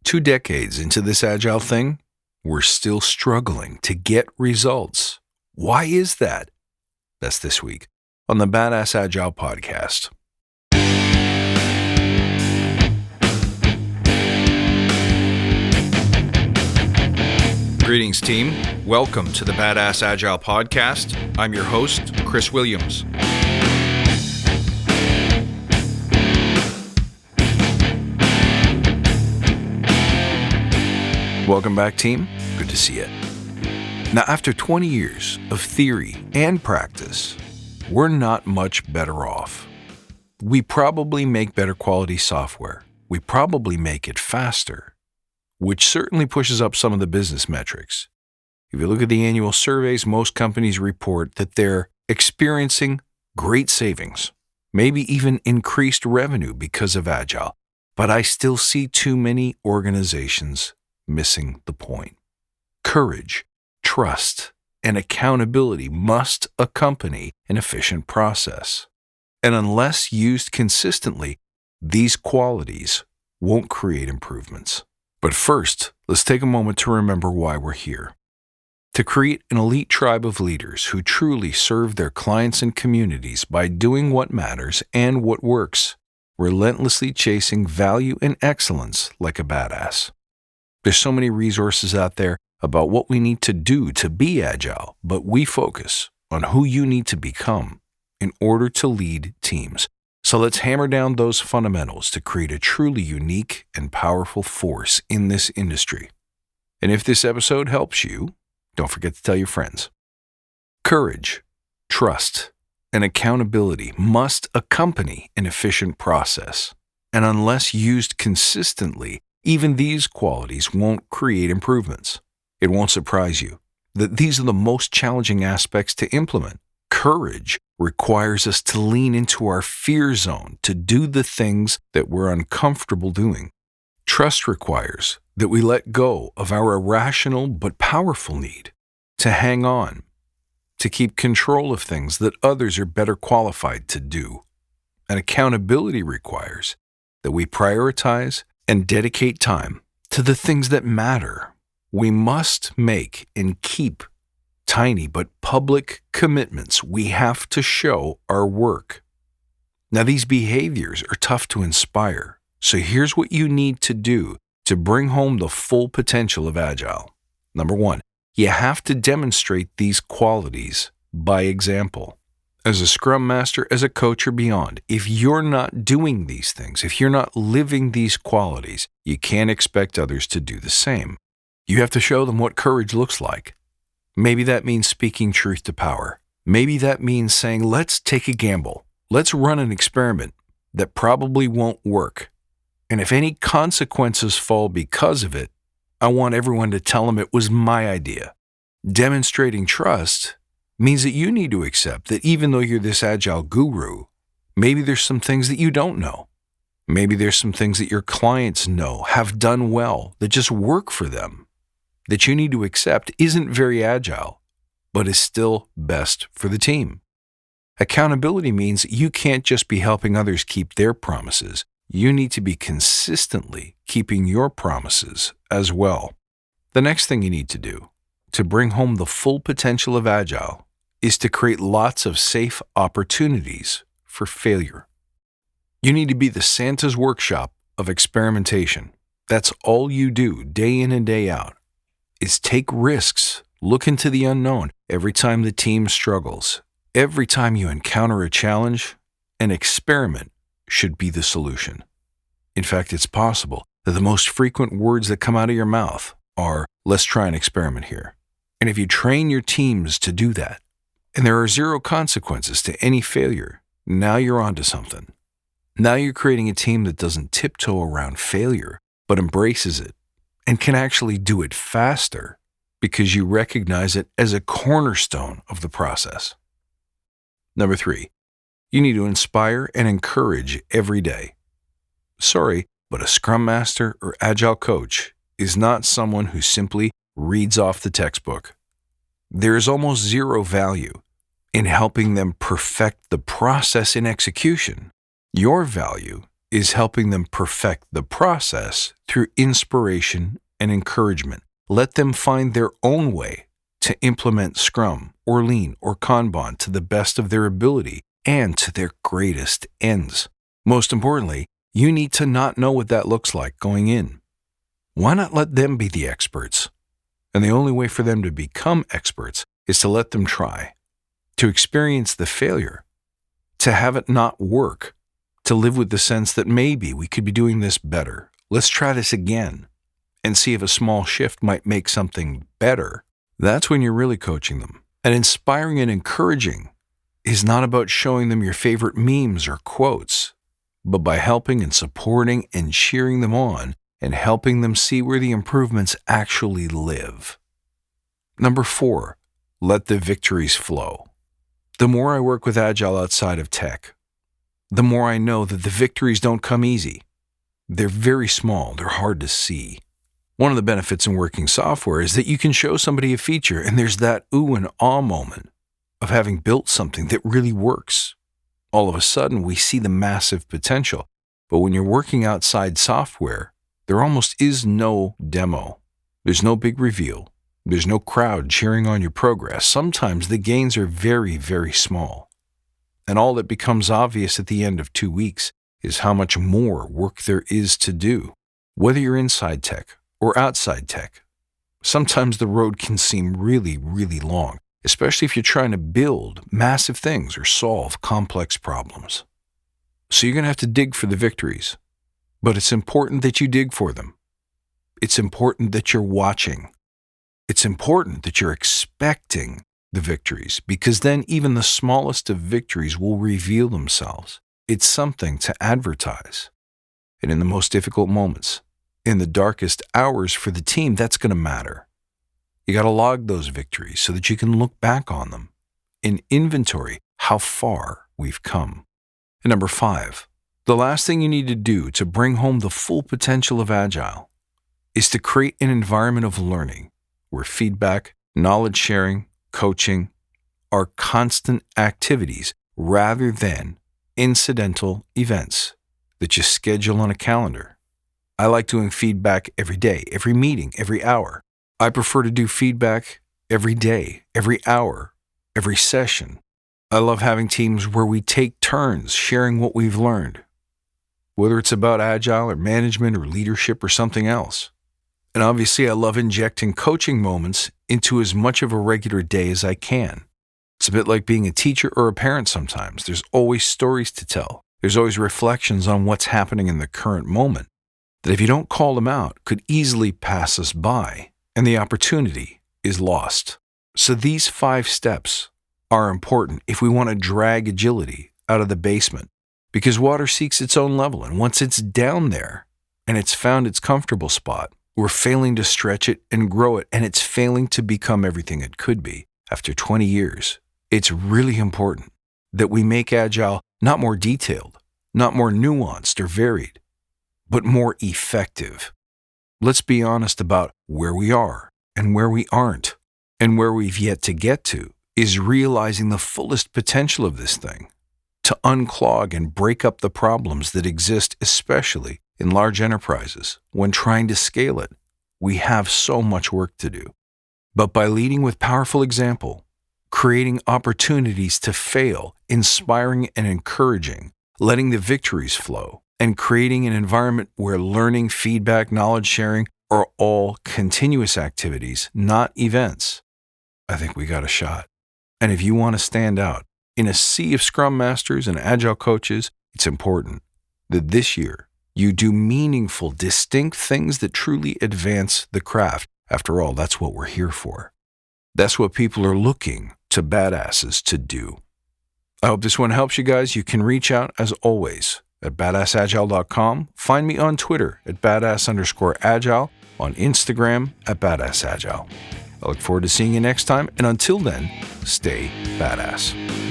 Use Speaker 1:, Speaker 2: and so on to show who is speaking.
Speaker 1: 2 decades into this Agile thing, we're still struggling to get results. Why is that? That's this week on the Badass Agile podcast. Greetings, team. Welcome to the Badass Agile podcast. I'm your host, Chris Williams. Welcome back, team. Good to see you. Now, after 20 years of theory and practice, we're not much better off. We probably make better quality software. We probably make it faster, which certainly pushes up some of the business metrics. If you look at the annual surveys, most companies report that they're experiencing great savings, maybe even increased revenue because of Agile. But I still see too many organizations missing the point. Courage, trust, and accountability must accompany an efficient process. And unless used consistently, these qualities won't create improvements. But first, let's take a moment to remember why we're here. To create an elite tribe of leaders who truly serve their clients and communities by doing what matters and what works, relentlessly chasing value and excellence like a badass. There's so many resources out there about what we need to do to be agile, but we focus on who you need to become in order to lead teams. So let's hammer down those fundamentals to create a truly unique and powerful force in this industry. And if this episode helps you, don't forget to tell your friends. Courage, trust, and accountability must accompany an efficient process. And unless used consistently, even these qualities won't create improvements. It won't surprise you that these are the most challenging aspects to implement. Courage requires us to lean into our fear zone to do the things that we're uncomfortable doing. Trust requires that we let go of our irrational but powerful need to hang on, to keep control of things that others are better qualified to do. And accountability requires that we prioritize and dedicate time to the things that matter. We must make and keep tiny but public commitments. We have to show our work. Now, these behaviors are tough to inspire, so here's what you need to do to bring home the full potential of Agile. Number 1, you have to demonstrate these qualities by example. As a Scrum Master, as a coach, or beyond, if you're not doing these things, if you're not living these qualities, you can't expect others to do the same. You have to show them what courage looks like. Maybe that means speaking truth to power. Maybe that means saying, let's take a gamble. Let's run an experiment that probably won't work. And if any consequences fall because of it, I want everyone to tell them it was my idea. Demonstrating trust means that you need to accept that even though you're this agile guru, maybe there's some things that you don't know. Maybe there's some things that your clients know, have done well, that just work for them, that you need to accept isn't very agile, but is still best for the team. Accountability means you can't just be helping others keep their promises. You need to be consistently keeping your promises as well. The next thing you need to do to bring home the full potential of Agile is to create lots of safe opportunities for failure. You need to be the Santa's workshop of experimentation. That's all you do day in and day out, is take risks, look into the unknown. Every time the team struggles, every time you encounter a challenge, an experiment should be the solution. In fact, it's possible that the most frequent words that come out of your mouth are, let's try an experiment here. And if you train your teams to do that, and there are 0 consequences to any failure, now you're onto something. Now you're creating a team that doesn't tiptoe around failure, but embraces it and can actually do it faster because you recognize it as a cornerstone of the process. Number 3, you need to inspire and encourage every day. Sorry, but a Scrum Master or Agile coach is not someone who simply reads off the textbook. There is almost 0 value in helping them perfect the process in execution. Your value is helping them perfect the process through inspiration and encouragement. Let them find their own way to implement Scrum or Lean or Kanban to the best of their ability and to their greatest ends. Most importantly, you need to not know what that looks like going in. Why not let them be the experts? And the only way for them to become experts is to let them try, to experience the failure, to have it not work, to live with the sense that maybe we could be doing this better. Let's try this again and see if a small shift might make something better. That's when you're really coaching them. And inspiring and encouraging is not about showing them your favorite memes or quotes, but by helping and supporting and cheering them on and helping them see where the improvements actually live. Number 4, let the victories flow. The more I work with Agile outside of tech, the more I know that the victories don't come easy. They're very small, they're hard to see. One of the benefits in working software is that you can show somebody a feature and there's that ooh and ah moment of having built something that really works. All of a sudden, we see the massive potential. But when you're working outside software, there almost is no demo. There's no big reveal. There's no crowd cheering on your progress. Sometimes the gains are very, very small. And all that becomes obvious at the end of 2 weeks is how much more work there is to do. Whether you're inside tech or outside tech, sometimes the road can seem really, really long, especially if you're trying to build massive things or solve complex problems. So you're going to have to dig for the victories, but it's important that you dig for them. It's important that you're watching. It's important that you're expecting the victories, because then even the smallest of victories will reveal themselves. It's something to advertise. And in the most difficult moments, in the darkest hours for the team, that's going to matter. You got to log those victories so that you can look back on them and inventory how far we've come. And number 5, the last thing you need to do to bring home the full potential of Agile is to create an environment of learning where feedback, knowledge sharing, coaching are constant activities rather than incidental events that you schedule on a calendar. I like doing feedback every day, every meeting, every hour. I prefer to do feedback every day, every hour, every session. I love having teams where we take turns sharing what we've learned, whether it's about Agile or management or leadership or something else. And obviously, I love injecting coaching moments into as much of a regular day as I can. It's a bit like being a teacher or a parent sometimes. There's always stories to tell. There's always reflections on what's happening in the current moment that if you don't call them out, could easily pass us by, and the opportunity is lost. So these 5 steps are important if we want to drag agility out of the basement, because water seeks its own level, and once it's down there and it's found its comfortable spot, we're failing to stretch it and grow it, and it's failing to become everything it could be after 20 years. It's really important that we make Agile not more detailed, not more nuanced or varied, but more effective. Let's be honest about where we are and where we aren't, and where we've yet to get to is realizing the fullest potential of this thing, to unclog and break up the problems that exist, especially in large enterprises. When trying to scale it, we have so much work to do. But by leading with powerful example, creating opportunities to fail, inspiring and encouraging, letting the victories flow, and creating an environment where learning, feedback, knowledge sharing are all continuous activities, not events, I think we got a shot. And if you want to stand out in a sea of Scrum Masters and Agile coaches, it's important that this year you do meaningful, distinct things that truly advance the craft. After all, that's what we're here for. That's what people are looking to badasses to do. I hope this one helps you guys. You can reach out, as always, at badassagile.com. Find me on Twitter at badass_agile, on Instagram at badassagile. I look forward to seeing you next time, and until then, stay badass.